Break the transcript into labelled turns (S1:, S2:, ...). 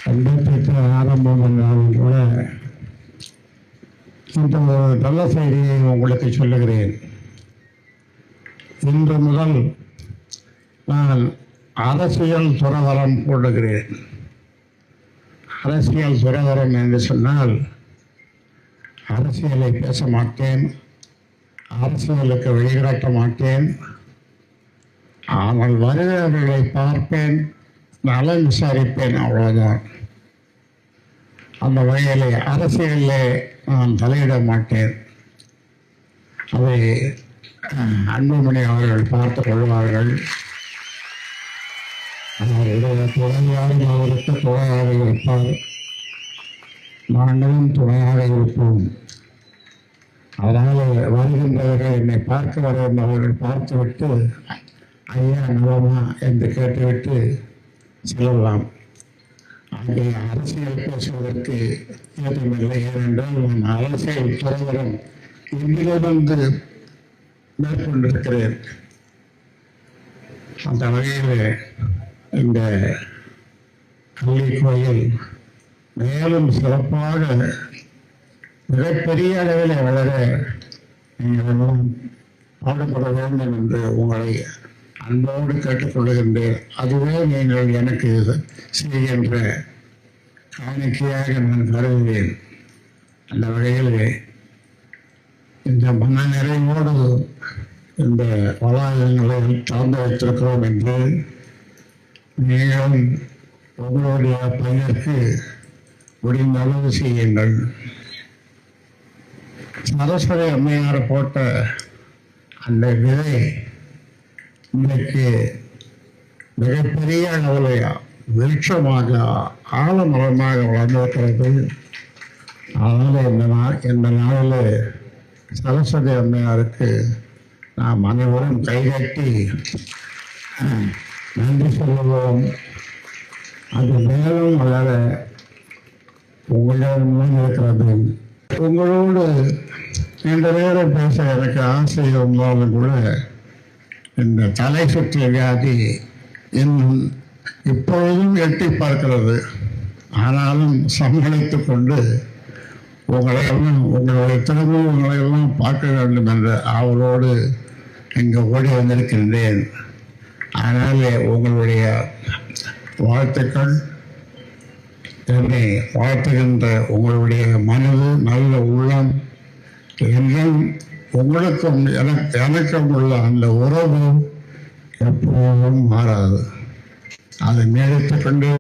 S1: சந்தோஷத்தின் ஆரம்பம் என்றாலும் கூட இந்த ஒரு நல்ல செய்தியை உங்களுக்கு சொல்லுகிறேன். இன்று முதல் நான் அரசியல் துறவரம் போடுகிறேன். அரசியல் துறவரம் என்று சொன்னால் அரசியலை பேச மாட்டேன், அரசியலுக்கு வழிகாட்ட மாட்டேன். ஆனால் வருகிறவர்களை பார்ப்பேன், நலன் விசாரிப்பேன், அவ்வளோதான். அந்த வகையிலே அரசியலிலே நான் தலையிட மாட்டேன். அதை அன்புமணி அவர்கள் பார்த்து கொள்வார்கள். அவருடைய துணையாக அவருக்கு துணையாக இருப்பார், நாங்களும் துணையாக இருப்போம். அதனால் வருகின்றவர்கள் என்னை பார்க்க வருகின்றவர்கள் பார்த்துவிட்டு ஐயா நலமா என்று கேட்டுவிட்டு செல்லலாம். அங்கே அரசியல் பேசுவதற்கு ஏதுமில்லை. ஏனென்றால் நான் அரசியல் துறவரம் இன்றிலிருந்து மேற்கொண்டிருக்கிறேன். அந்த வகையில் இந்த கல்வி கோயில் மேலும் சிறப்பாக மிகப்பெரிய அளவில் வளர நீங்கள் எல்லாம் பாடுபட வேண்டும் என்று உங்களை அன்போடு கேட்டுக்கொள்கின்றேன். அதுவே நீங்கள் எனக்கு செய்கின்ற காணிக்கையாக நான் கருதுவேன். அந்த வகையில் இந்த மன நிறைவோடு இந்த வளாகங்களை திறந்து வைத்திருக்கிறோம் என்று நீங்களும் உங்களுடைய பையனுக்கு முடிந்த அளவு செய்யுங்கள். சரஸ்வதி அம்மையார் போட்ட அந்த விதை இன்றைக்கு மிகப்பெரிய அளவில் விருட்சமாக ஆழமரமாக வளர்ந்திருக்கிறது. அதனால் இந்த நாளில் சரஸ்வதி அம்மையாருக்கு நாம் அனைவரும் கைகட்டி நன்றி சொல்லுவோம். அது மேலும் வளர உங்களிடம் இருக்கிறது. உங்களோடு நீண்ட நேரம் பேச எனக்கு ஆசை இருந்தாலும் கூட இந்த தலை சுற்று வியாதி இன்னும் இப்பொழுதும் எட்டி பார்க்கிறது. ஆனாலும் சமாளித்து கொண்டு உங்களையெல்லாம் உங்களுடைய திறமையும் உங்களையெல்லாம் பார்க்க வேண்டும் என்ற ஆவலோடு இங்கே ஓடி வந்திருக்கின்றேன். அதனாலே உங்களுடைய வாழ்த்துக்கள், என்னை வாழ்த்துகின்ற உங்களுடைய மனது நல்ல உள்ளம் என்றும் உங்களுக்கும் எனக்கும் உள்ள அந்த உறவு எப்போதும் மாறாது. அதை நீடித்துக் கொண்டு